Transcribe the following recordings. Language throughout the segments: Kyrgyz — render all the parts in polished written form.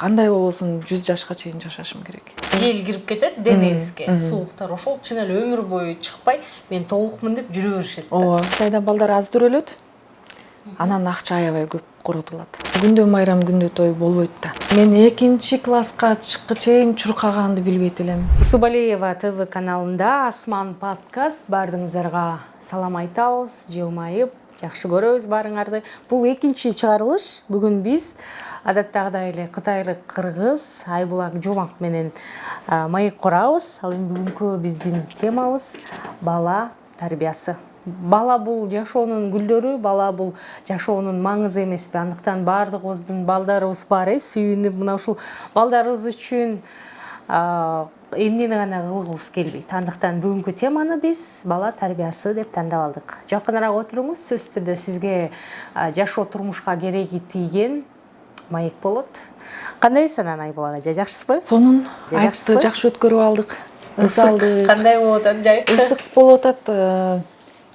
кандай болбосун 100 жашка чейин жашашым керек. Жел кирип кетет денебизге, сууктар ошол чын эле өмүр бою чыкпай, мен толукмун деп жүрө беришет. Ооба, Кытайда балдар аз төрөлөт. Анан акча аябай көп коротулат. Күндө майрам, күндө той болбойт да. Мен 2 класска чейин чуркаганды билбейт элем. Усубалиева ТВ каналында Асман подкаст. Бардыңыздарга салам айтабыз, жылмайып, жакшы көрөбүз баарыңарды. Бул 2-чи чыгарылыш. Бүгүн биз адаттагыдай эле кытайлык кыргыз Айбулак Жомак менен маек курабыз. Ал эми бүгүнкү биздин темабыз бала тарбиясы. Бала бул жашоонун гүлдөрү, бала бул жашоонун маңызы эмеспи? Андыктан баардыгыбыздын балдарыбыз бар, сүйүнүп мына ушул балдарыбыз үчүн эмнени гана кылгыбыз келбейт. Андыктан бүгүнкү теманы биз бала тарбиясы деп тандап алдык. Жакыныраак отуруңуз, сөзсүз түрдө сизге жашоо турмушка кереги тийген маек болот. Кандайсыз анан Айбулак ажа, жакшысызбы? Сонун айтты, жакшы өткөрүп алдык. Ысык кандай болуп атат жай? Ысык болуп атат.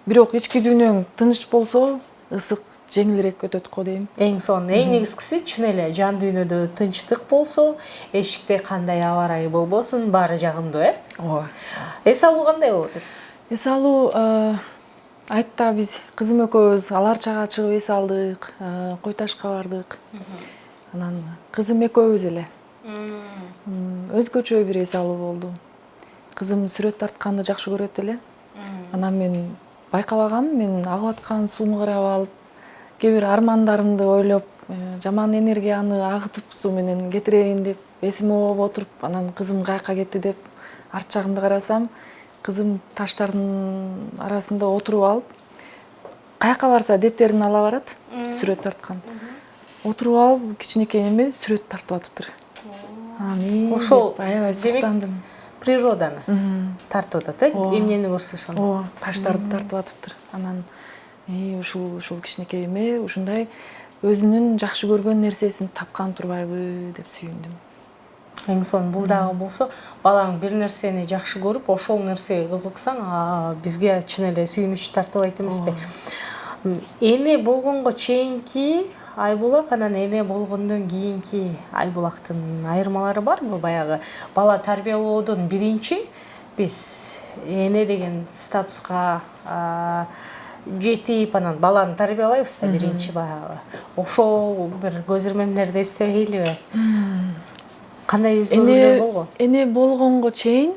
Бирок ички дүйнөң тыныч болсо, ысык жеңилирээк өтөт го дейм. Эң сонун, эң негизгиси чын эле жан дүйнөдө тынчтык болсо, эшикте кандай аба ырайы болбосун, баары жагымдуу, Ооба. Эс алуу кандай болуп атат? Эс алуу айтта биз кызым экөөбүз Алар Чага чыгып эс алдык, Кой Ташка бардык. Анан кызым экөөбүз эле. Өзгөчө бир эс алуу болду. Кызым сүрөт тартканды жакшы көрөт эле. Анан мен байкабагам, мен агып аткан сууну карап алып, кээ бир армандарымды ойлоп, жаман энергияны агытып суу менен кетирейин деп эсиме ооп отуруп, анан кызым каяка кетти деп арт жагымды карасам, кызым таштардын арасында отуруп алып, каяка барса дептерин ала барат, сүрөт тарткан. Отуруп алып, кичинекей эме сүрөт тартып атыптыр. Ошол аябай суктандым. Природаны тартып атат, эмнени көрсө ошону. Ооба, таштарды тартып атыптыр. Анан ушул кичинекей эме ушундай өзүнүн жакшы көргөн нерсесин тапкан турбайбы деп сүйүндүм. Эң сонун бул дагы болсо, балаң бир нерсени жакшы көрүп, ошол нерсеге кызыксаң, бизге чын эле сүйүнүч тартылайт эмеспи? Эне болгонго чейинки Айбулак, анан эне болгондон кийинки Айбулактын айырмалары барбы? Баягы бала тарбиялоодон биринчи биз эне деген статуска жетип, анан баланы тарбиялайбыз да биринчи баягы. Ошол бир көз ирмемдерди эстебейлиби? Кандай өзгөрүүлөр болгон? Эне болгонго чейин,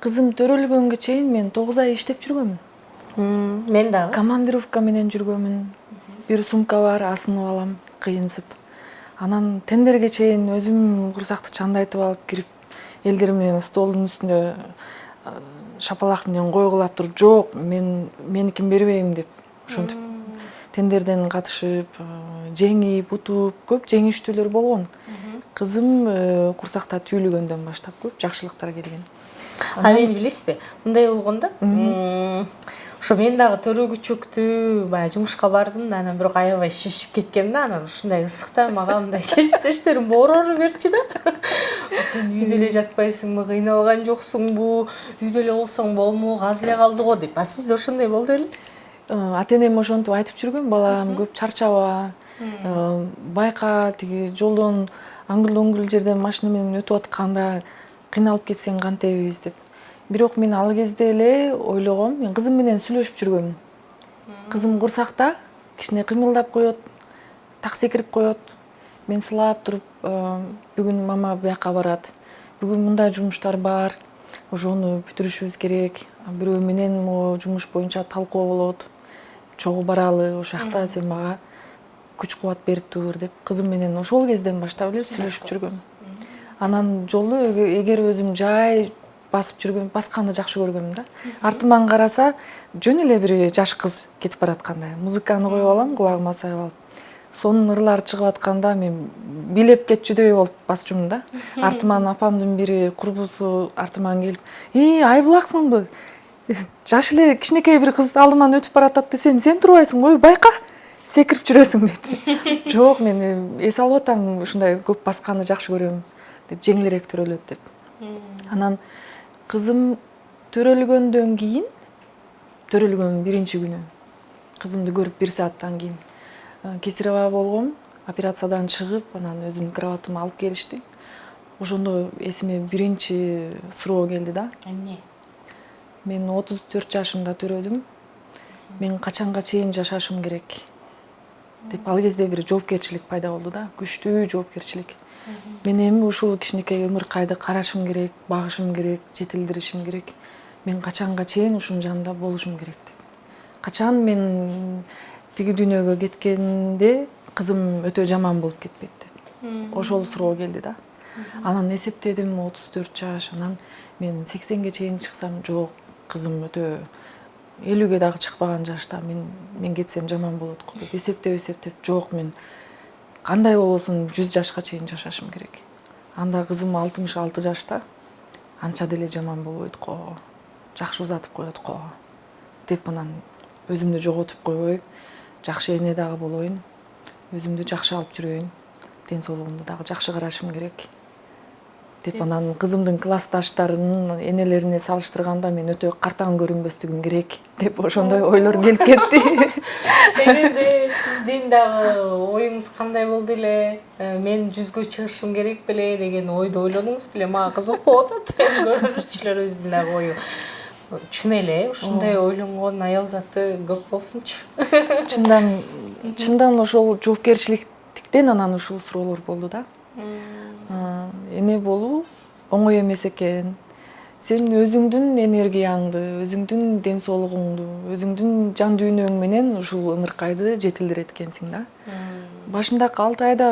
кызым төрөлгөнгө чейин мен 9 ай иштеп жүргөмүн. Мен дагы. Командировка менен жүргөмүн. Бир сумка бар, асынып алам, кыйынсып. Анан тендерге чейин өзүм курсакты чандайтып алып кирип, элдер менен столдун үстүндө шапалак менен койгулап туруп, жок, меникин бербейм деп, ошентип тендерден катышып, жеңип, утуп, көп жеңиштүүлөр болгон. Кызым курсакта түйүлгөндөн баштап көп жакшылыктар келген. Мени билесизби? Мындай болгондо, ошо мен дагы төрөгүчүктүү, баягы жумушка бардым да, анан бирок аябай шишип кеткем да, анан ушундай ысыкта мага мындай кесиптештерим бороону берчи да. Сен үйдө эле жатпайсыңбы, кыйналган жоксуңбу, үйдө эле болсоң болмок, аз эле калды го деп. Сизде ошондой болду беле? Ата-энем ошентип айтып жүргөн, балам көп чарчаба, байка тиги жолдон аңгыл-оңгул жерден машина менен өтүп атканда кыйналып кетсең кантебиз деп. Бирок мен ал кезде эле ойлогом, мен кызым менен сүйлөшүп жүргөмүн. Кызым курсакта кичине кыймылдап коет, так секирип коет. Мен сылап туруп, бүгүн мама бияка барат. Бүгүн мындай жумуштар бар. Ошону бүтүрүшүбүз керек. Бирөө менен могу жумуш боюнча талкуу болот. Чогуу баралы, ошол жакта сен мага күч-кубат берип тур деп, кызым менен ошол кезден баштап эле сүйлөшүп жүргөм. Анан жолду эгер өзүм жай басып жүргөм, басканды жакшы көргөм да. Артыман караса, жөн эле бир жаш кыз кетип бараткандай. Музыканы коюп алам, кулагыма сайып алып. Сонун ырлар чыгып атканда мен билеп кетчүдөй болуп басчумун да. Артыман апамдын бири курбусу артыман келип, Айбулаксыңбы? Жаш эле кичинекей бир кыз алдыман өтүп баратат десем, сен турбайсың го, байка, секирип жүрөсүң дейт. Жок, мен эс алып атам, ушундай көп басканды жакшы көрөм деп, жеңилирээк төрөлөт деп. Анан кызым төрөлгөндөн кийин, төрөлгөн биринчи күнү, кызымды көрүп 1 сааттан кийин кесарево болгом. операциядан чыгып анан өзүмдүн кроватыма алып келишти. Ошондо эсиме биринчи суроо келди да. Эмне? Мен 34 жашымда төрөдүм. Мен качанга чейин жашашым керек деп ал кезде бир жоопкерчилик пайда болду да, күчтүү жоопкерчилик. Мен эми ушул кичинекей ымыркайды карашым керек, багышым керек, жетилдиришим керек. Мен качанга чейин ушунун жанында болушум керек деп. Качан мен тиги дүйнөгө кеткенде кызым өтө жаман болуп кетпет деп. Ошол суроо келди да. Анан эсептедим 34 жаш, анан мен 80ге чейин чыксам жок, кызым өтө 50ге дагы чыкпаган жашта мен кетсем жаман болот го деп эсептеп жок, мен кандай болбосун 100 жашка чейин жашашым керек. Анда кызым 66 жашта, анча деле жаман болбойт го, жакшы узатып коет го деп анан өзүмдү жоготуп койбой, жакшы эне дагы болоюн, өзүмдү жакшы алып жүрөйүн, ден соолугумду дагы жакшы карашым керек деп анан кызымдын классташтарынын энелерине салыштырганда мен өтө картаң көрүнбөстүгүм керек деп ошондой ойлор келип кетти. Эгерде сиздин дагы оюңуз кандай болду эле, мен 100гө чыгышым керек беле деген ойду ойлодуңуз беле? Мага кызык болуп атат көрүүчүлөрүбүздүн дагы ою. Чын эле ушундай ойлонгон аял заты көп болсунчу. Чындан ошол жоопкерчиликтен анан ушул суроолор болду да. Эне болуу оңой эмес экен. Сен өзүңдүн энергияңды, өзүңдүн ден соолугуңду, өзүңдүн жан дүйнөң менен ушул ымыркайды жетилдирет экенсиң да. Башындагы 6 айда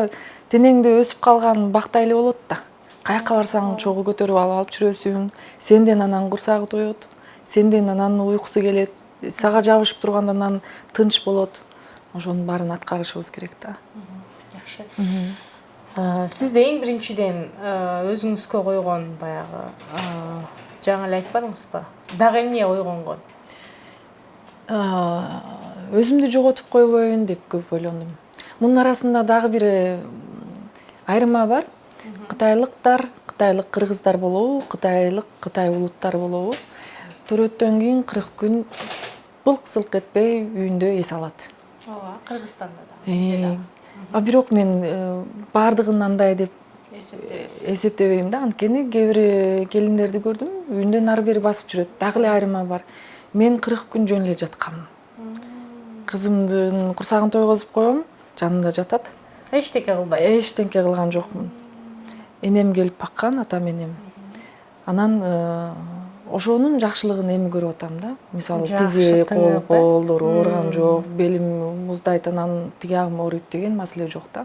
денеңде өсүп калган бактай эле болот да. Каяка барсаң чогуу көтөрүп алып жүрөсүң, сенден анан курсагы тоет, сенден анан уйкусу келет, сага жабышып турганда анан тынч болот. Ошонун баарын аткарышыбыз керек да. Жакшы. Сизде эң биринчиден өзүңүзгө койгон баягы жаңы эле айтпадыңызбы? Дагы эмне ойгонгон? Өзүмдү жоготуп койбоюн деп көп ойлондум. Мунун арасында дагы бир айырма бар. Кытайлык кыргыздар болобу, Кытай улуттар болобу. Төрөттөн кийин 40 күн былк-сылк этпей үйүндө эс алат. Ооба, Кыргызстанда да. Бирок мен баардыгын андай деп эсептебейм да. Анткени кээ бир келиндерди көрдүм, үйүндөн ары бери басып жүрөт. Дагы эле айырма бар. Мен 40 күн жөн эле жаткам. Кызымдын курсагын тойгозуп коем, жанында жатат. Эчтеке кылбайсыз? Эчтеке кылган жокмун. Энем келип баккан, атам энем. Анан ошонун жакшылыгын эми көрүп атам да. Мисалы тизе, колдору ооруган жок, белим муздайт, анан тиги ягым ооруйт деген маселе жок да.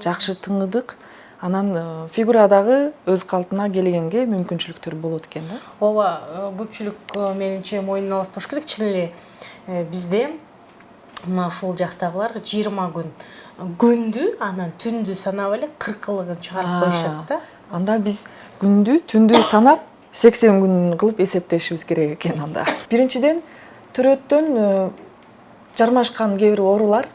Жакшы тыңыдык. Анан фигурадагы өз калыбына келгенге мүмкүнчүлүктөр болот экен да. Ооба, көпчүлүк менимче мойнуна алып туруш керек. Чын эле бизде мына ушул жактагылар 20 күн күндү, анан түндү санап эле 40-ылыгын чыгарып коюшат да. Анда биз күндү, түндү санап 80 күн кылып эсептешибиз керек экен анда. Биринчиден, төрөттөн жармашкан кээ бир оорулар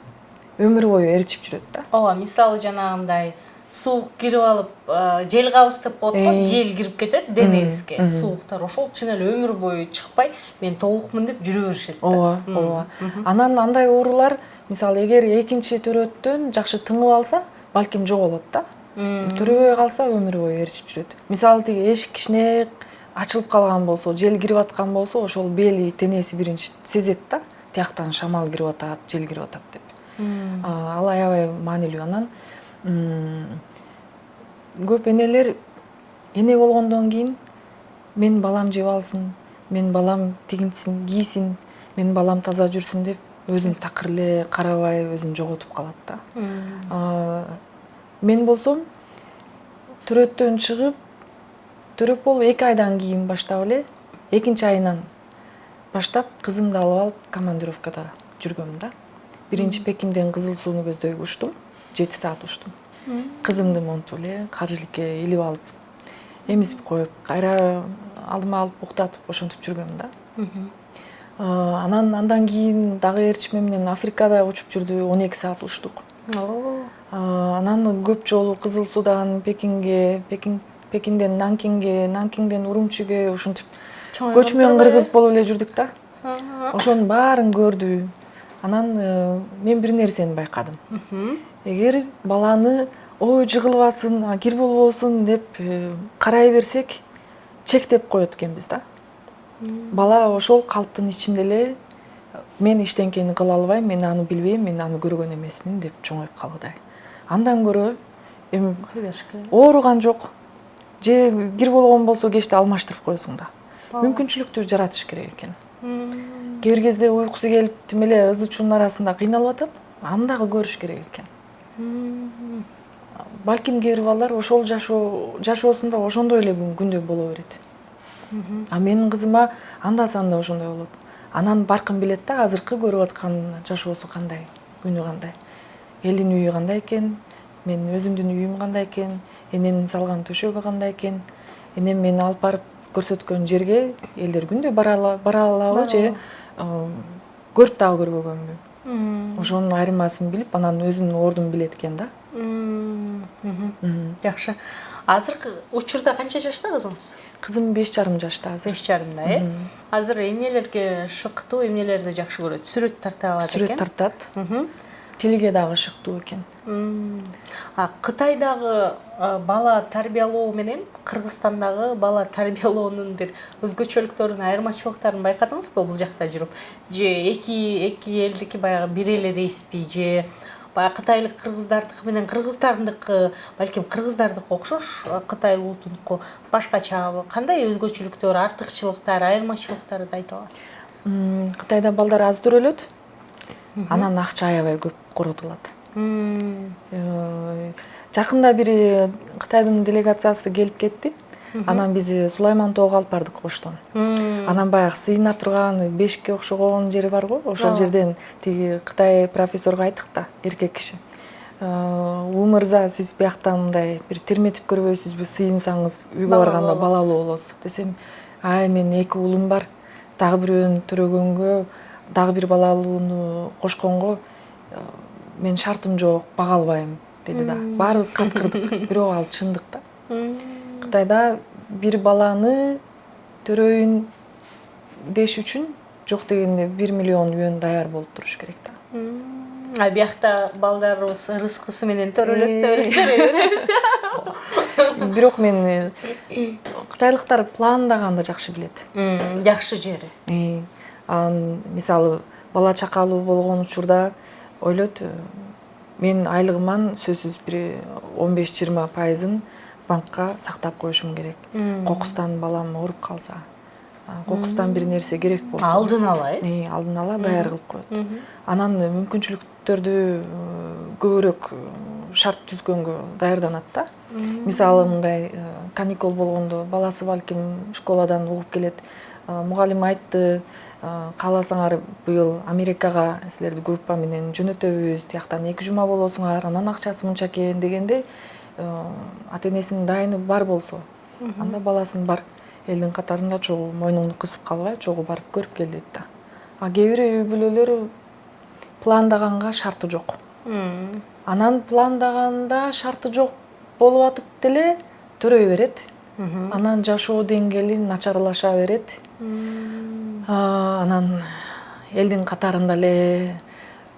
өмүр бою ээрчип жүрөт да. Ооба, мисалы жанагындай суук кирип алып, жел кабыс деп коет го, жел кирип кетет денеңизге, сууктар. Ошол чын эле өмүр бою чыкпай, мен толукмун деп жүрө беришет да. Ооба. Анан андай оорулар, мисалы эгер экинчи төрөттөн жакшы тыңып алса, балким жоголот да. Төрөбөй калса өмүр бою ээрчип жүрөт. Мисалы тиги эшик кичине ачылып калган болсо, жел кирип аткан болсо, ошол бели, тенеси биринчи сезет да. Тияктан шамал кирип атат, жел кирип атат деп. Ал аябай маанилүү. Анан көп энелер эне болгондон кийин мен балам жеп алсын, мен балам тигинтсин, кийсин, мен балам таза жүрсүн деп өзүн такыр эле карабай, өзүн жоготуп калат да. Мен болсом төрөттөн чыгып, төрөп болуп 2 айдан кийин баштап эле, 2 айынан баштап кызымды алып алып командировкада жүргөм да. Биринчи Пекинден Кызыл сууну көздөй учтум, 7 саат учтум. Кызымды монтуп эле каржиликке илип алып, эмизип коюп, кайра алдыма алып уктатып ошентип жүргөм да. Андан кийин дагы ээрчиме менен Африкада учуп жүрдү, 12 саат учтук. Анан көп жолу Кызыл суудан Пекинге, Пекинден Нанкинге, Нанкиңден Урумчиге ушинтип көчмөн кыргыз болуп эле жүрдүк да. Ошонун баарын көрдү. Анан мен бир нерсени байкадым. эгер баланы ой жыгылбасын, кир болбосун деп карай берсек чектеп коет экенбиз да. Бала ошол калптын ичинде эле мен эчтенкени кыла албайм, мен аны билбейм, мен аны көргөн эмесмин деп чоңоюп калгыдай. Андан көрө эми кой бериш керек. ооруган жок, же кир болгон болсо кечте алмаштырып коесуң да. Мүмкүнчүлүктү жаратыш керек экен. Кээ бир кезде уйкусу келип тим эле ызы чуунун арасында кыйналып атат, аны дагы көрүш керек экен. Балким кээ бир балдар ошол жашоосунда ошондой эле күндө боло берет. А менин кызыма анда-санда ошондой болот. Анан баркын билет да, азыркы көрүп аткан жашоосу кандай, күнү кандай. Элдин үйү кандай экен, мен өзүмдүн үйүм кандай экен, энемдин салган төшөгү кандай экен, энем мени алып барып көрсөткөн жерге элдер күндө бара алабы же көрүп дагы көрбөгөнбү. Ошонун айырмасын билип, анан өзүнүн ордун билет экен да. Жакшы. Азыркы учурда канча жашта кызыңыз? Кызым 5,5 жашта азыр. 5,5 Азыр эмнелерге шыктуу, эмнелерди жакшы көрөт? Сүрөт тарта алат экен. Сүрөт тартат. Тилге дагы шыктуу экен. Кытайдагы бала тарбиялоо менен Кыргызстандагы бала тарбиялоонун бир өзгөчөлүктөрүн, айырмачылыктарын байкадыңызбы бул жакта жүрүп? Же эки элдики баягы бир эле дейсизби? Же баягы кытайлык кыргыздардыкы менен кыргыздардыкы, балким кыргыздардыкы окшош, Кытай улутунуку башкачабы? Кандай өзгөчөлүктөр, артыкчылыктар, айырмачылыктарды айта аласыз? Кытайда балдар аз төрөлөт. Анан акча аябай көп коротулат. Жакында бир Кытайдын делегациясы келип кетти. Анан биз Сулайман тоого алып бардык Оштон. Анан баягы сыйына турган бешикке окшогон жери бар го, ошол жерден тиги Кытай профессорго айттык да, эркек киши. У мырза, сиз бияктан мындай бир терметип көрбөйсүзбү, сыйынсаңыз үйгө барганда балалуу болосуз десем, мен 2 уулум бар, дагы бирөөнү төрөгөнгө, дагы бир балалууну кошконго мен шартым жок, бага албайм деди да. Баарыбыз каткырдык, бирок ал чындык да. Кытайда бир баланы төрөйүн деш үчүн жок дегенде 1 миллион юан даяр болуп туруш керек да. Биякта балдарыбыз рызкысы менен төрөлөт деп элек. Бирок мен кытайлыктар пландаганды жакшы билет. Жакшы жери. Мисалы бала чакалуу болгон учурда ойлойт, мен айлыгыман сөзсүз бир 15-20% банкка сактап коюшум керек. Кокустан балам ооруп калса, кокустан бир нерсе керек болсо, алдын ала, алдын ала даяр кылып коет. Анан мүмкүнчүлүктөрдү көбүрөөк шарт түзгөнгө даярданат да. Мисалы мындай каникул болгондо баласы балким школадан угуп келет, мугалим айтты, кааласаңар быйыл Америкага силерди группа менен жөнөтөбүз, тияктан 2 жума болосуңар, анан акчасы мынча экен дегенде ата-энесинин дайыны бар болсо, анда баласын бар элдин катарында чогуу мойнуңду кысып калбай, чогуу барып көрүп кел дейт да. Кээ бир үй бүлөлөр пландаганга шарты жок. Анан пландаганда шарты жок болуп атып деле төрөй берет. Анан жашоо деңгээли начарлаша берет. Анан элдин катарында эле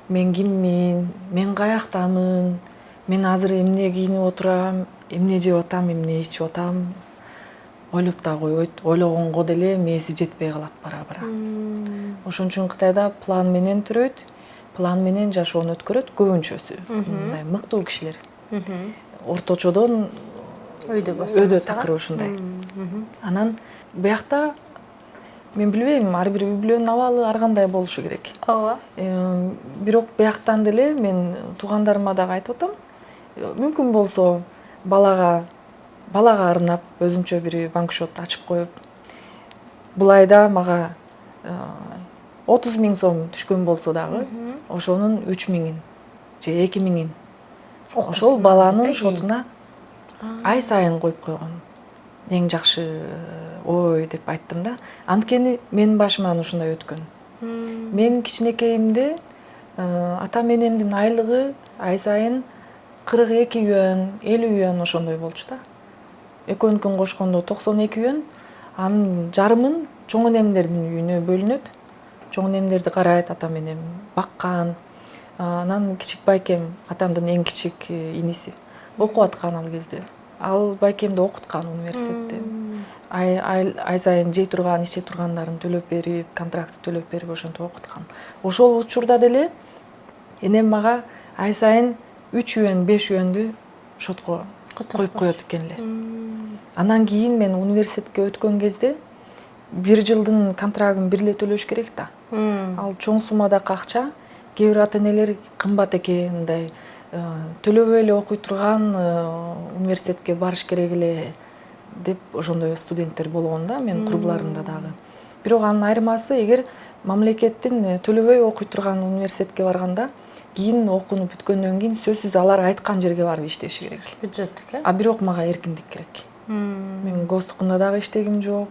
мен киммин, мен каяктамын, мен азыр эмне кийинип отурам, эмне жеп атам, эмне ичип атам, ойлоп да койбойт. Ойлогонго деле мээси жетпей калат бара-бара. Ошон үчүн Кытайда план менен төрөйт, план менен жашоону өткөрөт көбүнчөсү. Мындай мыктуу кишилер. Орточодон өйдө такыр ушундай. Анан биякта мен билбейм, ар бир үй бүлөнүн абалы ар кандай болушу керек. Ооба. Бирок бияктан деле мен туугандарыма дагы айтып атам, мүмкүн болсо балага арнап өзүнчө бир банк счет ачып коюп, бул айда мага 30 000 сом түшкөн болсо дагы, ошонун 3 000-ин же 2 000-ин ошол баланын шотуна ай сайын коюп койгон эң жакшы ой деп айттым да. Анткени менин башыман ушундай өткөн. Мен кичинекейимде атам энемдин айлыгы ай сайын 42 юан, 50 юан ошондой болчу да. Экөөнүкүн кошкондо 92 юан, анын жарымын чоң энемдердин үйүнө бөлүнөт. Чоң энемдерди карайт, атам энем баккан. Анан кичик байкем, атамдын эң кичик иниси окуп аткан ал кезде. Ал байкемди окуткан университетте. Ай сайын жей турган, иче тургандарын төлөп берип, контракт төлөп берип ошентип окуткан. Ошол учурда деле энем мага ай сайын 3 юан, 5 юанды шотко коюп коет экен эле. Анан кийин мен университетке өткөн кезде 1 жылдын контрагын бир эле төлөш керек да. Ал чоң суммадагы акча, кээ бир ата-энелер кымбат экен, мындай төлөбөй эле окуй турган университетке барыш керек эле деп ошондой студенттер болгон да, менин курбуларымда дагы. Бирок анын айырмасы, эгер мамлекеттин төлөбөй окуй турган университетке барганда, кийин окууну бүткөндөн кийин сөзсүз алар айткан жерге барып иштеши керек. Бюджеттик, А бирок мага эркиндик керек. Мен гостукунда дагы иштегим жок.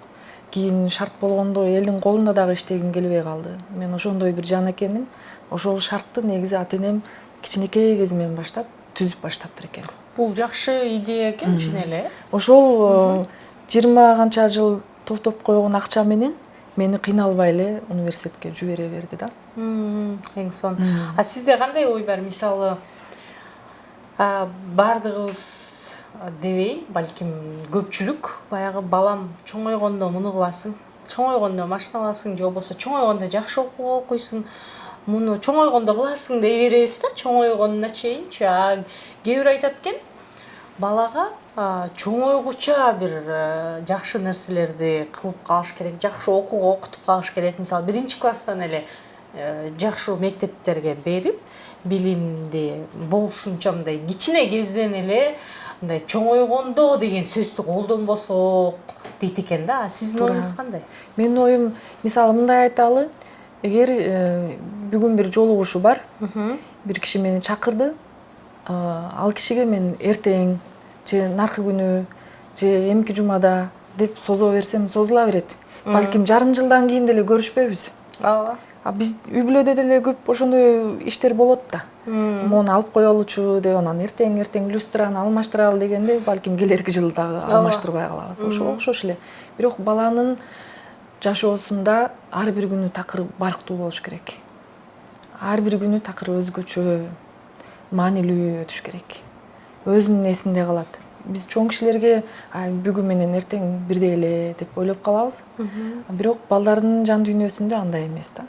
Кийин шарт болгондо элдин колунда дагы иштегим келбей калды. Мен ошондой бир жанакемин. Ошол шартты негизи ата-энем кичинекей кезимен баштап түзүп баштаптыр экен. Бул жакшы идея экен, чын эле. Ошол 20 канча жыл топтоп койгон акча менен мени кыйналбай эле университетке жибере берди да. Эң сон. А сизде кандай ой бар? Мисалы, бардыгыбыз дебейин, балким көпчүлүк баягы балам чоңойгондо муну кыласың, чоңойгондо машина аласың, же болбосо чоңойгондо жакшы окууга окуйсуң, муну чоңойгондо кыласың дей беребиз да, чоңойгонуна чейинчи. Кээ бир айтат экен, балага чоңойгуча бир жакшы нерселерди кылып калыш керек, жакшы окууга окутуп калыш керек. Мисалы, 1-класстан эле жакшы мектептерге берип, билимди болушунча мындай кичине кезден эле мындай чоңойгондо деген сөздү колдонбосок дейт экен да. Сиздин оюңуз кандай? Менин оюм, мисалы, мындай айталы, эгер бүгүн бир жолугушуу бар, бир киши мени чакырды, ал кишиге мен эртең же наркы күнү же эмки жумада деп созо берсем, созула берет. Балким жарым жылдан кийин деле көрүшпөйбүз. Ооба. Биз үй бүлөдө деле көп ошондой иштер болот да. Мону алып коелучу деп, анан эртең люстраны алмаштыралы дегенде, балким келерки жылы дагы алмаштырбай калабыз. Ошого окшош эле. Бирок баланын жашоосунда ар бир күнү такыр барктуу болуш керек. Ар бир күнү такыр өзгөчө, маанилүү өтүш керек. Өзүнүн эсинде калат. Биз чоң кишилерге бүгүн менен эртең бирдей эле деп ойлоп калабыз. Бирок балдардын жан дүйнөсүндө андай эмес да.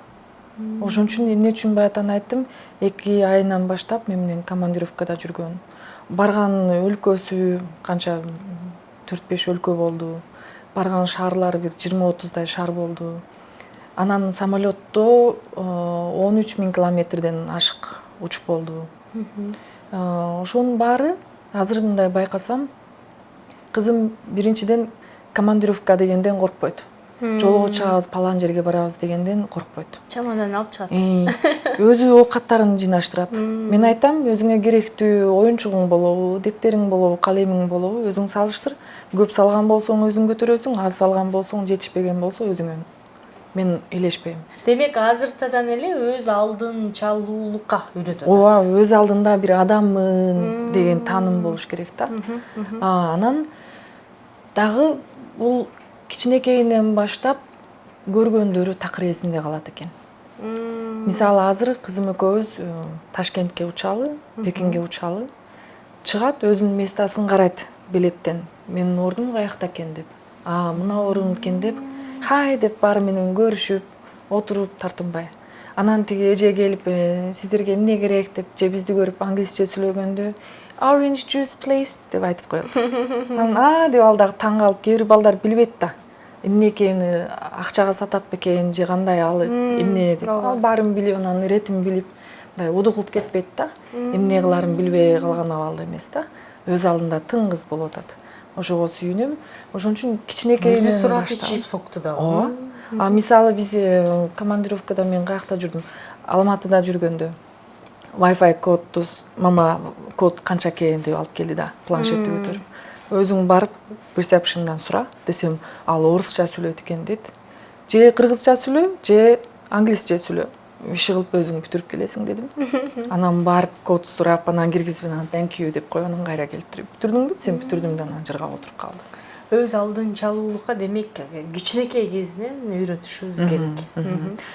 Ошон үчүн эмне үчүн баягы айттым, 2 айынан баштап мен менен командировкада жүргөн. Барган өлкөсү канча 4-5 өлкө болду. Барган шаарлары бир 20-30дай шаар болду. Анан самолетто 13.000 километрден ашык учуп болду. Ошонун баары азыр мындай байкасам, кызым биринчиден командировка дегенден коркпойт. Жолго чыгабыз, палан жерге барабыз дегенден коркпойт. Чамадан алып чыгат. Өзү оокаттарын жыйнаштырат. Мен айтам, өзүңө керектүү оюнчугуң болобу, дептериң болобу, калемиң болобу, өзүң салыштыр. Көп салган болсоң өзүң көтөрөсүң, аз салган болсоң, жетишпеген болсо өзүңө. Мен элешпейм. Демек, азыртадан эле өз алдынчалуулукка үйрөтөт. Ооба, өз алдында бир адаммын деген тааным болуш керек да. Анан дагы бул кичинекейинен баштап көргөндөрү такыр эсинде калат экен. Мисалы, азыр кызым экөөбүз Ташкентке учалы, Пекинге учалы. Чыгат, өзүнүн местасын карайт билеттен. Менин ордум каякта экен деп. Мына орун экен деп, хай деп баары менен көрүшүп, отуруп тартынбай. Анан тиги эже келип, сиздерге эмне керек деп, же бизди көрүп англисче сүйлөгөндө, orange juice please деп айтып коет. Анан деп ал дагы таң калып, кээ бир балдар билбейт да. Эмне экени, акчага сатат бекен, же кандай ал эмне деп. Ал баарын билип, анан иретин билип, мындай удугуп кетпейт да. Эмне кыларын билбей калган абалда эмес да. Өз алдында тың кыз болуп атат. Ошого сүйүнөм. Ошон үчүн кичинекейинен өзү сурап ичип сокту да. Ооба. Мисалы, биз командировкада мен каякта жүрдүм? Алматыда жүргөндө Wi-Fi кодду мама код канча экен деп алып келди да, планшетти көтөрүп. Өзүң барып ресепшндан сура десем, ал орусча сүйлөйт экен дейт. Же кыргызча сүйлө, же англисче сүйлө. Иши кылып өзүң бүтүрүп келесиң дедим. Анан барып код сурап, анан киргизип, анан thank you деп коюп, анан кайра келтирип. Бүтүрдүңбү? Сен бүтүрдүм да, анан жыргап отуруп калды. өз алдынчалуулукка демек кичинекей кезинен үйрөтүшүбүз керек.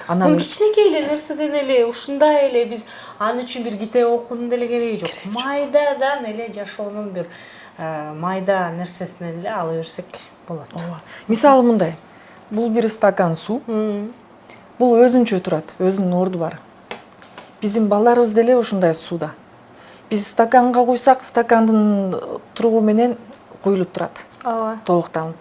Анан Бул кичинекей эле нерседен эле ушундай эле биз аны үчүн бир китеп окуунун деле кереги жок. Майдадан эле жашоонун бир майда нерсесинен эле ала берсек болот. мисалы мындай, бул бир стакан суу. Бул өзүнчө турат, өзүнүн орду бар. Биздин балдарыбыз деле ушундай сууда. Биз стаканга куйсак, стакандын туругу менен куюлуп турат, Ооба. толуктанып.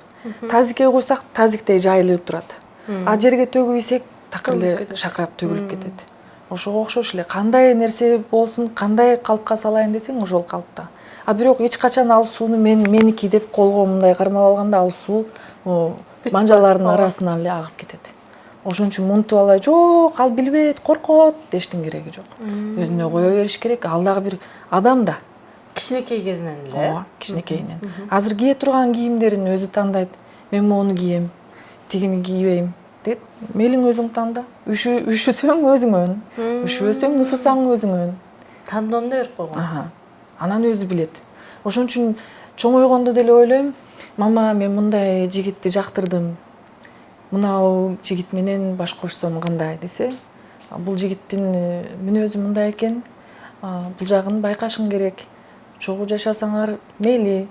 Тазикке куйсак, тазиктей жайылып турат. А жерге төгүбөйсек, такыр эле шакырап төгүлүп кетет. Ошого окшош эле кандай нерсе болсун, кандай калпка салайын десең, ошол калпта. А бирок эч качан ал сууну меники деп колго мындай кармап алганда, ал суу манжалардын арасынан эле агып кетет. Ошон үчүн мунтуп албай, жок, ал билбейт, коркот дештин кереги жок. Өзүнө кое бериш керек. Ал дагы бир адам да. Кичинекей кезинен эле. Ооба, кичинекейинен. Азыр кие турган кийимдерин өзү тандайт. Мен мону кийем, тигини кийбейм дейт. Мейлиң өзүң танда. Üşüсөң өзүң өн. Üşүбөсөң, ысысаң өзүң өн. Тандоону да берип койгонсуз. Анан өзү билет. Ошон үчүн чоңойгондо деле ойлойм, мама, мен мындай жигитти жактырдым. Мынау жигит менен баш кошсом кандай десе, бул жигиттин мүнөзү мындай экен, бул жагын байкашың керек. Чогуу жашасаңар мейли,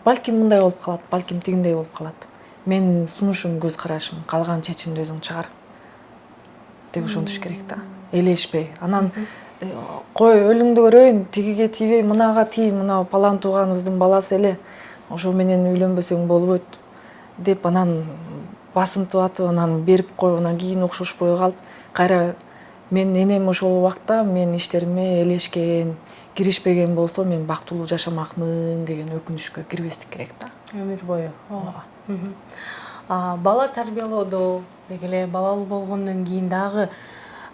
балким мындай болуп калат, балким тигиндей болуп калат. Менин сунушум, көз карашым, калган чечимди өзүң чыгар. Деп ошентиш керек да. Элешпей. Анан кой өлүңдү көрөйүн, тигиге тийбей, мынага тий, мынау палан тууганыбыздын баласы эле. Ошо менен үйлөнбөсөң болбойт деп анан басынтып атып, анан берип коюп, анан кийин окшошпой калып, кайра мен энем ошол убакта мен иштериме элешкен, киришпеген болсо мен бактылуу жашамакмын деген өкүнүшкө кирбестик керек да. Өмүр бою. Бала тарбиялоодо деги эле балалуу болгондон кийин дагы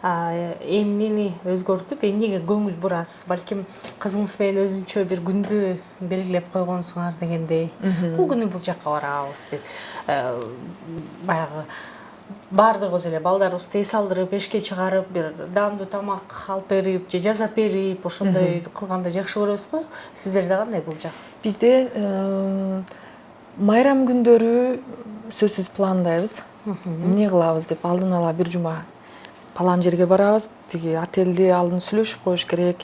эмнени өзгөртүп, эмнеге көңүл бурасыз? Балким кызыңыз менен өзүнчө бир күндү белгилеп койгонсуңар дегендей. Бул күнү бул жакка барабыз деп. Баягы баардыгыбыз эле балдарыбызды эс алдырып, эшикке чыгарып, бир даамдуу тамак алып берип, же жасап берип, ошондой кылганды жакшы көрөбүз го. Сиздерде кандай бул жак? Бизде майрам күндөрү сөзсүз пландайбыз. Эмне кылабыз деп алдын ала бир жума палан жерге барабыз, тиги отельди алдын сүйлөшүп коюш керек.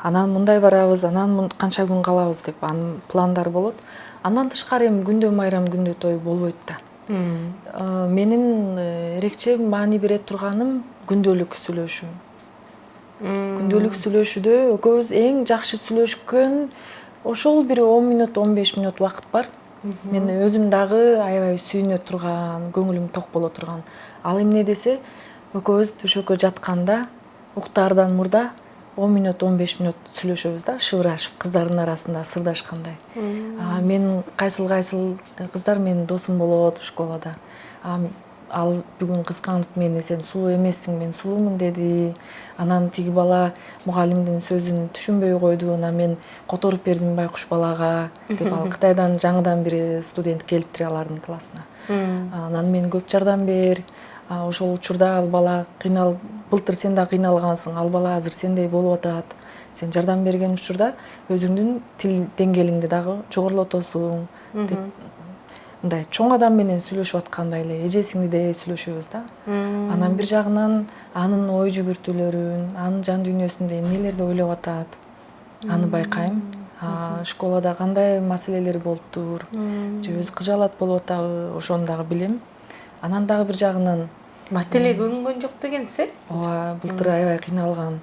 Анан мындай барабыз, анан канча күн калабыз деп анын пландары болот. Андан тышкары эми күндө майрам, күндө той болбойт да. Менин эрекче маани бере турганым күндөлүк сүйлөшүү. Күндөлүк сүйлөшүүдө экөөбүз эң жакшы сүйлөшкөн ошол бир 10 мүнөт, 15 мүнөт убакыт бар. Мен өзүм дагы аябай сүйүнө турган, көңүлүм ток боло турган. Ал эмне десе, экөөбүз төшөккө жатканда уктаардан мурда 10 мүнөт, 15 мүнөт сүйлөшөбүз да, шыбырашып, кыздардын арасында сырдашкандай. Мен кайсыл кыздар менин досум болот школада. Ал бүгүн кысканып мени, сен сулуу эмессиң, мен сулуумун деди. Анан тиги бала мугалимдин сөзүн түшүнбөй койду. Анан мен которуп бердим байкуш балага деп, ал Кытайдан жаңыдан бир студент келиптир алардын классына. Анан мен көп жардам бер. Ошол учурда ал бала кыйналып, былтыр сен да кыйналгансың, ал бала азыр сендей болуп атат. Сен жардам берген учурда өзүңдүн тил деңгээлиңди дагы жогорулотосуң деп. Мындай чоң адам менен сүйлөшүп аткандай эле эжесиңдей сүйлөшөбүз да. Анан бир жагынан анын ой жүгүртүүлөрүн, анын жан дүйнөсүндө эмнелерди ойлоп атат, аны байкайм. Школада кандай маселелер болуптур, же өзү кыжаалат болуп атабы, ошону дагы билем. Анан дагы бир жагынан бат эле көнгөн жок дегенсе? Ооба, былтыр аябай кыйналган.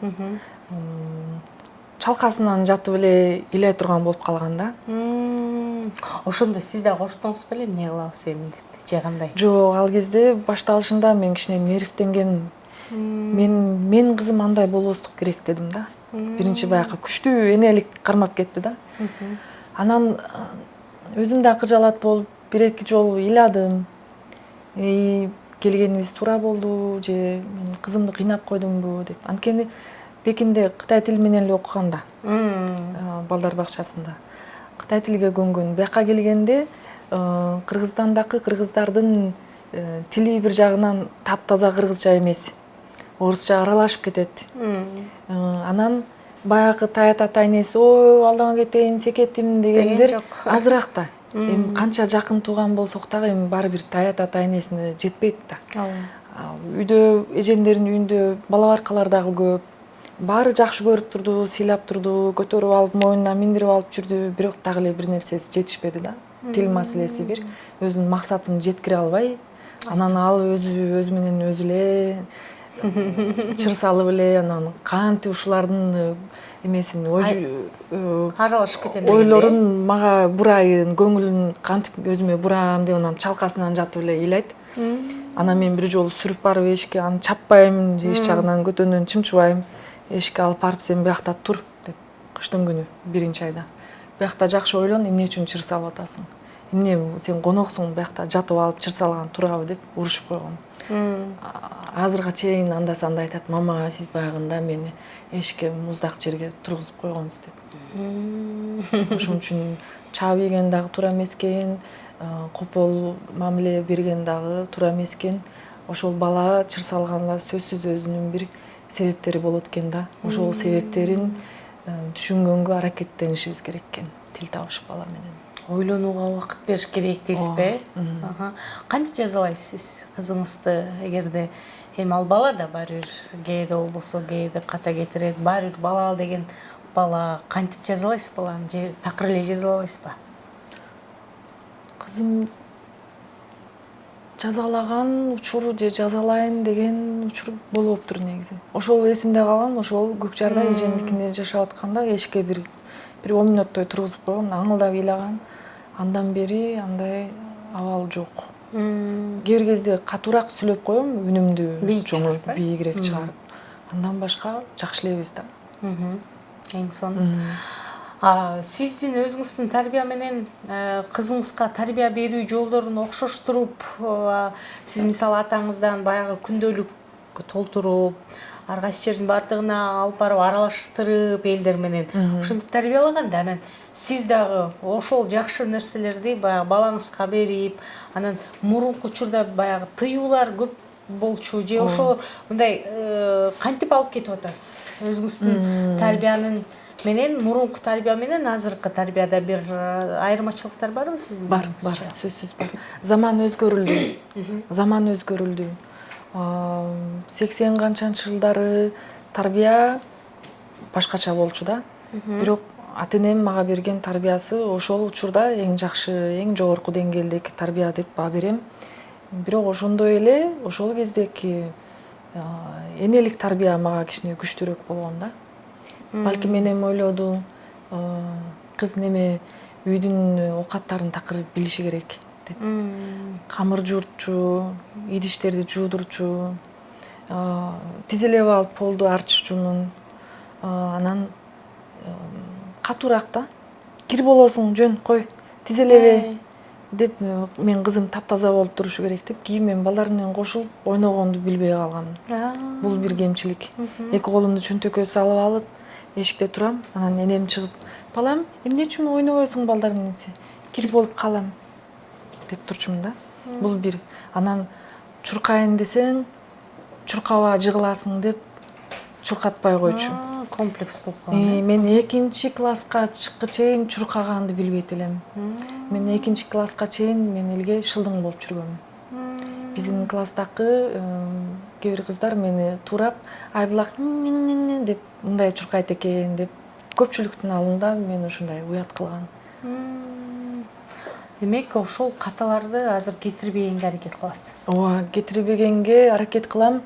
Чалкасынан жатып эле ыйлай турган болуп калган да. Ошондо сиз да коштуңуз беле, эмне кылабыз эми деп, же кандай? Жок, ал кезде башталышында мен кичине нервтенгенмин. Мен кызым андай болбостук керек дедим да. Биринчи баягы күчтүү энелик кармап кетти да. Анан өзүм да кыжаалат болуп, бир-эки жолу ыйладым. Келгенибиз туура болду, же мен кызымды кыйнап койдумбу деп. Анткени Пекинде кытай тили менен эле окуган да. Балдар бакчасында. Кытай тилге көнгөн. Бияка келгенде Кыргызстандагы кыргыздардын тили бир жагынан таптаза кыргызча эмес. Орусча аралашып кетет. Анан баягы таята тайнеси, ой, алдыма кетейин, секетим дегендер азыраак да. Эми канча жакын тууган болсок дагы эми баары бир таят ата энесине жетпейт да. Үйдө эжемдердин үйүндө бала баркалар дагы көп. Баары жакшы көрүп турду, сыйлап турду, көтөрүп алып моюнуна миндирип алып жүрдү, бирок дагы эле бир нерсеси жетишпеди да. Тил маселеси бир, өзүнүн максатын жеткире албай, анан ал өзү менен өзү эле чыр салып эле, анан кантип ушулардын эмесин аралашып кетем ойлорун мага бурайын, көңүлүн кантип өзүмө бурам деп анан чалкасынан жатып эле ыйлайт. Анан мен бир жолу сүрүп барып эшикке аны чаппайм, же эч жагынан көтөнөн чымчыбайм. Эшикке алып барып сен биякта тур деп, кыштын күнү 1-айда. Биякта жакшы ойлон, эмне үчүн чыр салып атасың? Эмне сен коноксуң, биякта жатып алып чыр салган турабы деп урушуп койгон. Азырга чейин анда санда айтат: "Мама, сиз баягында мени эшикке муздак жерге тургузуп койгонсуз" деп. Ошон үчүн чаап ийген дагы туура эмес экен, копол мамиле берген дагы туура эмес экен. Ошол бала чыр салганда сөзсүз өзүнүн бир себептери болот экен да. Ошол себептерин түшүнгөнгө аракеттенишибиз керек экен, тил табыш бала менен. Ойлонууга убакыт бериш керек дейсизби? Кантип жазалайсыз сиз кызыңызды, эгерде эми ал бала да баары бир кээде болбосо кээде ката кетирет, баары бир бала деген бала, кантип жазалайсыз баланы, же такыр эле жазалабайсызбы? Кызым жазалаган учуру же жазалайын деген учур болуптур негизи. Ошол эсимде калган, ошол Көкжарда эжемдикинде жашап атканда эшикке бир 10 мүнөттөй тургузуп койгон, аңылдап ыйлаган. Андан бери андай абал жок. Кээ бир кезде катуураак сүйлөп коем, үнүмдү чоңойтуп, бийигирээк чыгарып. Андан башка жакшы элебиз да. Эң сонун. Сиздин өзүңүздүн тарбия менен кызыңызга тарбия берүү жолдорун окшоштуруп, сиз мисалы атаңыздан баягы күндөлүк толтуруп, ар кайсы жердин баардыгына алып барып аралаштырып элдер менен ошентип тарбиялаганда, анан сиз дагы ошол жакшы нерселерди баягы балаңызга берип, анан мурунку учурда баягы тыюулар көп болчу, же ошол мындай кантип алып кетип атасыз? Өзүңүздүн тарбиянын менен, мурунку тарбия менен азыркы тарбияда бир айырмачылыктар барбы сиздин? Бар, сөзсүз бар. Заман өзгөрүлдү. Заман өзгөрүлдү. 80 канчанчы жылдары тарбия башкача болчу да. Бирок ата-энем мага берген тарбиясы ошол учурда эң жакшы, эң жогорку деңгээлдеги тарбия деп баа берем. Бирок ошондой эле ошол кездеги энелик тарбия мага кичине күчтүүрөөк болгон да. Балким менен ойлоду, кыз неме үйдүн оокаттарын такыр билиши керек деп. Камыр жуурчу, идиштерди жуудурчу, тизелеп алып полду арчуучунун, анан катуураак да. Кир болосуң, жөн, кой, тизелебе деп, мен кызым таптаза болуп турушу керек деп, кийин мен балдар менен кошулуп ойногонду билбей калгам. Бул бир кемчилик. Эки колумду чөнтөккө салып алып, эшикте турам, анан энем чыгып: "Балам, эмне үчүн ойнобойсуң балдар менен сен? Кир болуп калам" деп турчумун да. Бул бир. Анан чуркайын десең, чуркаба жыгыласың деп чуркатпай койчу. Комплекс болуп калган. Мен 2 класска чейин чуркаганды билбейт элем. Мен 2 класска чейин мен элге шылдың болуп жүргөм. Биздин класстагы кээ бир кыздар мени туурап, айбылак деп мындай чуркайт экен деп, көпчүлүктүн алдында мени ушундай уят кылган. Демек, ошол каталарды азыр кетирбегенге аракет кыласыз. Ооба, кетирбегенге аракет кылам.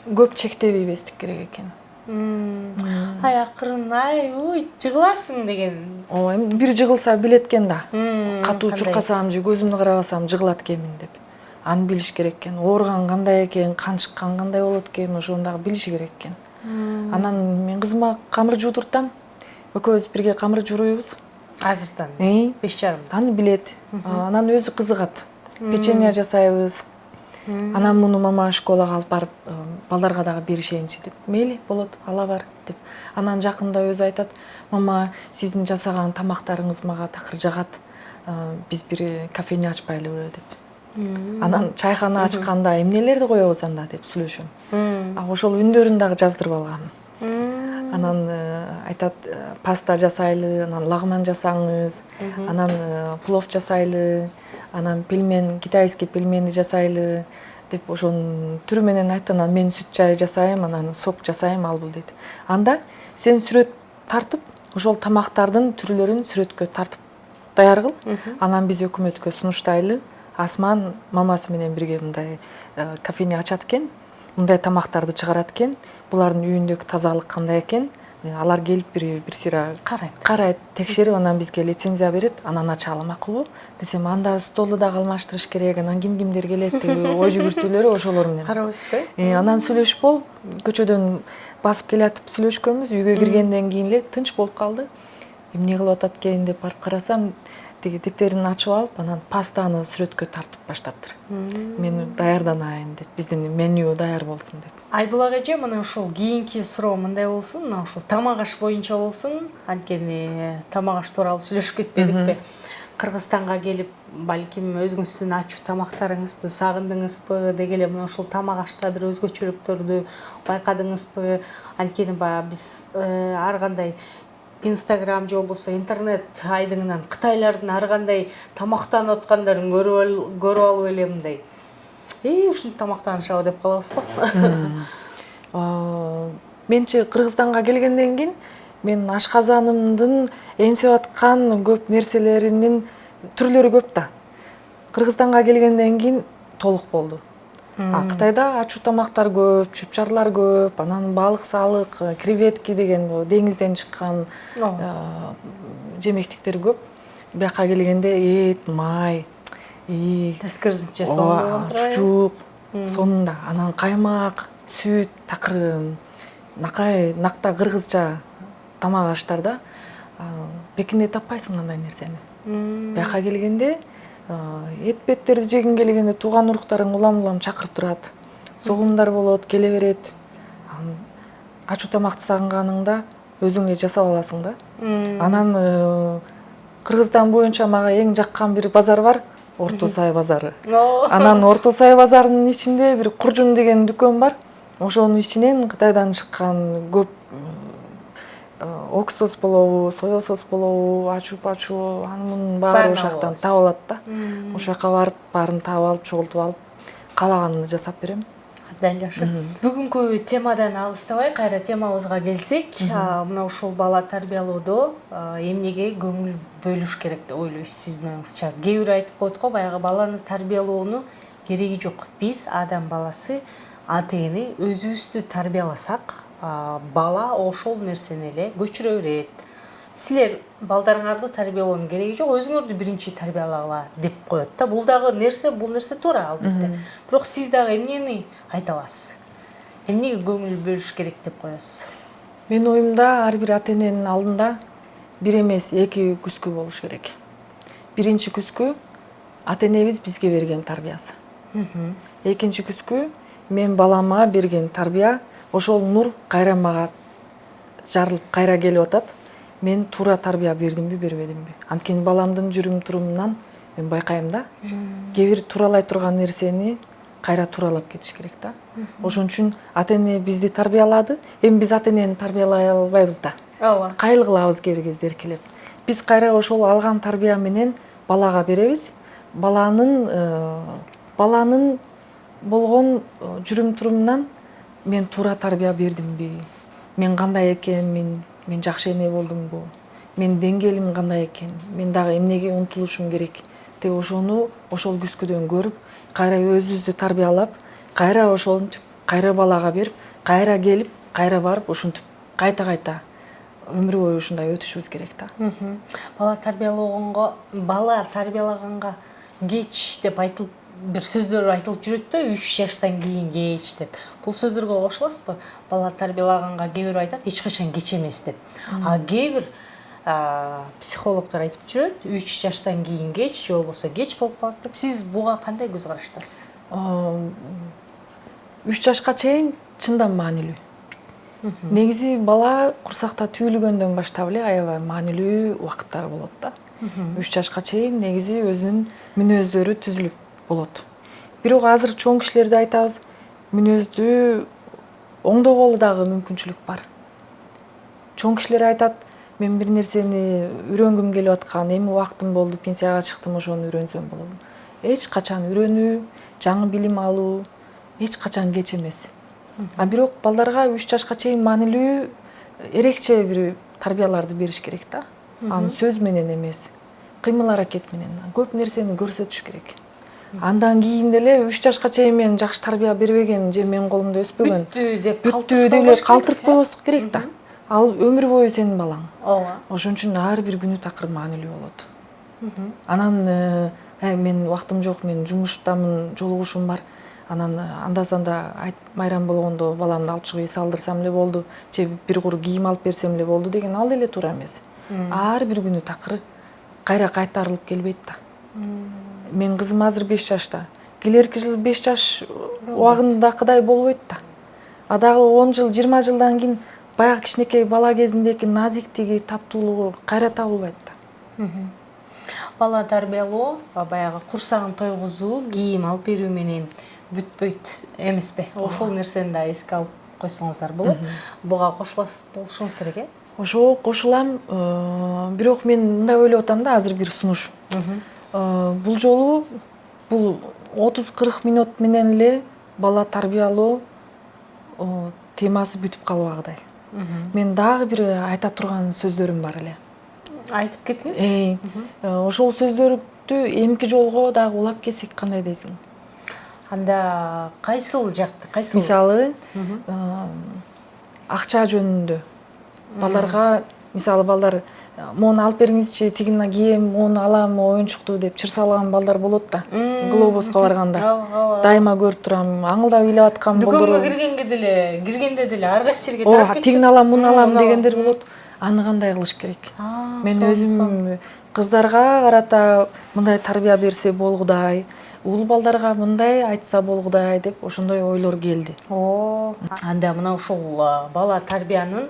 Көп чектебейбестик керек экен. Акырын жыгыласың деген. Ооба, бир жыгылса билет экен да. Катуу чуркасам же көзүмдү карабасам жыгылат экенмин деп. Аны билиш керек экен. Ооруган кандай экен, кан чыккан кандай болот экен, ошону дагы билиши керек экен. Анан мен кызыма камыр жуудуртам. Экөөбүз бирге камыр жууруйбуз. Азырдан 5,5. Аны билет. Анан өзү кызыгат. Печенье жасайбыз. Анан муну мама школага алып барып, балдарга дагы беришейинчи деп. Мейли, болот, ала бар деп. Анан жакында өзү айтат: "Мама, сиздин жасаган тамактарыңыз мага такыр жагат. Биз бир кафене ачпайлыбы" деп. Анан чайхана ачканда эмнелерди коебуз анда деп сүйлөшөм. Ошол үндөрүн дагы жаздырып алгам. Анан айтат паста жасайлы, анан лагман жасаңыз, анан плов жасайлы, анан пельмен, китайский пельмени жасайлы деп ошонун түрү менен айтты. Анан мен сүт чай жасайм, анан сок жасайм, ал бул дейт. Анда сен сүрөт тартып, ошол тамактардын түрлөрүн сүрөткө тартып даяр кыл. Анан биз өкмөткө сунуштайлы. Асман мамасы менен бирге мындай кафене ачат экен. Мындай тамактарды чыгарат экен. Булардын үйүндөгү тазалык кандай экен? Алар келип бир сыйра карайт, текшерип, анан бизге лицензия берет. Анан ачалы макулбу? Десем, анда столду да алмаштырыш керек, анан кимдер келет деп ой жүгүртүүлөрү ошолор менен. Карабызбы? Анан сүйлөшүп болуп, көчөдөн басып келатып сүйлөшкөнбүз. Үйгө киргенден кийин эле тынч болуп калды. Эмне кылып атат экен деп барып карасам, тиги дептерин ачып алып, анан пастаны сүрөткө тартып баштаптыр. Мен даярданайын деп, биздин меню даяр болсун деп. Айбулак эже, мына ушул кийинки суроо мындай болсун, мына ушул тамак аш боюнча болсун. Анткени тамак аш тууралуу сүйлөшүп кетпедикпи? Кыргызстанга келип, балким өзүңүздүн ачуу тамактарыңызды сагындыңызбы? Деги эле мына ушул тамак ашта бир өзгөчөлүктөрдү байкадыңызбы? Анткени баягы биз ар кандай Instagram же болбосо интернет айдыңынан Кытайлардын ар кандай тамактанып аткандарын көрүп алып эле мындай ушинтип тамактанышабы деп калабыз го. Менчи Кыргызстанга келгенден кийин мен ашказанымдын энсеп аткан көп нерселеринин түрлөрү көп да. Кыргызстанга келгенден кийин толук болду. Кытайда ачуу тамактар көп, чөп-чарлар көп, анан балык салык, креветки деген деңизден чыккан жемектиктер көп. Бияка келгенде эт, май, тескерисинче чучук, сонунда анан каймак, сүт, такыр накта кыргызча тамак аштарда Пекинде таппайсың андай нерсени. Бияка келгенде эт беттерди жегиң келгенде тууган уруктарың улам чакырып турат. Согумдар болот, келе берет. Ачуу тамакты сагынганыңда өзүң эле жасап аласың да. Анан Кыргызстан боюнча мага эң жаккан бир базар бар, Орто Сай базары. Анан Орто Сай базарынын ичинде бир Куржун деген дүкөн бар. Ошонун ичинен Кытайдан чыккан көп оксос болобу, соя сос болобу, ачуу, анын баары ошол жактан таап алат да. Ошол жака барып, баарын таап алып, чогултуп алып, каалаганымды жасап берем. Абдан жакшы. Бүгүнкү темадан алыстабай, кайра темабызга келсек, мына ушул бала тарбиялоодо эмнеге көңүл бөлүш керек деп ойлойсуз сиздин оюңузча? Кээ бир айтып коет го, баягы баланы тарбиялоонун кереги жок. Биз адам баласы ата-эне өзүбүздү тарбияласак, бала ошол нерсени эле көчүрө берет. Силер балдарыңарды тарбиялоонун кереги жок, өзүңөрдү биринчи тарбиялагыла деп коет да. Бул дагы бул нерсе туура албетте. Бирок сиз дагы эмнени айта аласыз? Эмнеге көңүл бөлүш керек деп коесуз? Менин оюмда ар бир ата-эненин алдында бир эмес, эки күзгү болуш керек. Биринчи күзгү ата-энебиз бизге берген тарбиясы. Экинчи күзгү мен балама берген тарбия, ошол нур кайра мага жарылып кайра келип атат. Мен туура тарбия бердимби, бербедимби? Анткени баламдын жүрүм-турумунан мен байкайм да. Кээ бир тууралай турган нерсени кайра тууралап кетиш керек да. Ошон үчүн ата-эне бизди тарбиялады, эми биз ата-энени тарбиялай албайбыз да. Ооба. Кайыл кылабыз кээ бир кезде эркелеп. Биз кайра ошол алган тарбия менен балага беребиз. Баланын болгон жүрүм-турумунан мен туура тарбия бердимби? Мен кандай экенмин? Мен жакшы эне болдумбу? Мен деңгээлим кандай экен? Мен дагы эмнеге умтулушум керек? Деп ошону ошол күзгүдөн көрүп, кайра өзүбүздү тарбиялап, кайра ошентип, кайра балага берип, кайра келип, кайра барып, ушинтип кайта өмүр бою ушундай өтүшүбүз керек да. Бала тарбиялаганга кеч деп айтылып бир сөздөр айтылып жүрөт да, 3 жаштан кийин кеч деп. Бул сөздөргө кошуласызбы? Бала тарбиялаганга кээ бир айтат, эч качан кеч эмес деп. Кээ бир психологдор айтып жүрөт, 3 жаштан кийин кеч, же болбосо кеч болуп калат деп. Сиз буга кандай көз караштасыз? 3 жашка чейин чындан маанилүү. Негизи бала курсакта түйүлгөндөн баштап эле аябай маанилүү убакыттары болот да. 3 жашка чейин негизи өзүнүн мүнөздөрү түзүлүп болот. Бирок азыр чоң кишилерди айтабыз, мүнөздү оңдоголу дагы мүмкүнчүлүк бар. чоң кишилер айтат, мен бир нерсени үйрөнгүм келип аткан, эми убактым болду, пенсияга чыктым, ошону үйрөнсөм болот. Эч качан үйрөнүү, жаңы билим алуу эч качан кеч эмес. А бирок балдарга 3 жашка чейин маанилүү эрекче бир тарбияларды бериш керек да. Аны сөз менен эмес, кыймыл аракет менен көп нерсени көрсөтүш керек. Андан кийин деле 3 жашка чейин мен жакшы тарбия бербегем же менин колумда өспөгөн. Бүттү деп калтырып койбосук керек да. Ал өмүр бою сенин балаң. Ооба. Ошон үчүн ар бир күнү такыр маанилүү болот. Анан мен убактым жок, мен жумуштамын, жолугушум бар. Анан анда-санда майрам болгондо баламды алып чыгып эс алдырсам эле болду, же бир кур кийим алып берсем эле болду деген ал деле туура эмес. Ар бир күнү такыр кайра кайтарылып келбейт да. Менин кызым азыр 5 жашта. Келерки жыл 5 жаш убагындакыдай болбойт да. А дагы 10 жыл, 20 жылдан кийин баягы кичинекей бала кезиндеки назиктиги, таттуулугу кайра табылбайт да. Бала тарбиялоо, баягы курсагын тойгузуу, кийим алып берүү менен бүтпөйт эмеспи? Ошол нерсени да эске алып койсоңуздар болот. Буга кошула болушуңуз керек, э? Ошо кошулам, бирок мен мындай ойлоп атам да, азыр бир сунуш. Бул жолу бул 30-40 минут менен эле бала тарбиялоо темасы бүтүп калбагыдай. Мен дагы бир айта турган сөздөрүм бар эле. Айтып кетиңиз. Ошол сөздөрдү эмки жолго дагы улап кетсек кандай дейсиң? Анда кайсыл жакты, кайсыл? Мисалы, акча жөнүндө. Балдарга, мисалы балдар мону алып бериңизчи, тигини кийем, мону алам, оюнчукту деп чыр салган балдар болот да. Глобуска барганда. Дайыма көрүп турам, аңылдап ыйлап аткан болдор. Дүкөнгө киргенде деле ар кайсы жерге тарап кетишет. Тигини алам, муну алам дегендер болот. Аны кандай кылыш керек? Мен өзүм кыздарга карата мындай тарбия берсе болгудай, уул балдарга мындай айтса болгудай деп ошондой ойлор келди. Анда мына ушул бала тарбиянын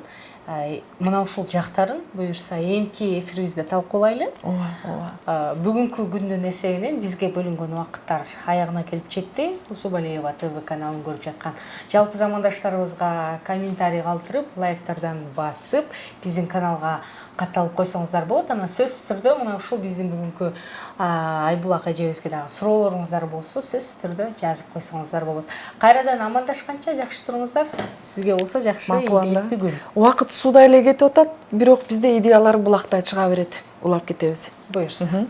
мына ушул жактарын буюрса эмки эфирибизде талкуулайлы. Ооба. Бүгүнкү күндүн эсебинен бизге бөлүнгөн убакыттар аягына келип жетти. Усубалиева ТВ каналын көрүп жаткан жалпы замандаштарыбызга комментарий калтырып, лайктардан басып, биздин каналга катталып койсоңуздар болот. Анан сөзсүз түрдө мына ушул биздин бүгүнкү Айбулак эжебизге дагы суроолоруңуздар болсо, сөзсүз түрдө жазып койсоңуздар болот. Кайрадан амандашканча жакшы туруңуздар. Сизге болсо жакшы, ийгиликтүү күн. Убакыт суудай эле кетип атат, бирок бизде идеялар булактай чыга берет. Улап кетебиз. Буюрса.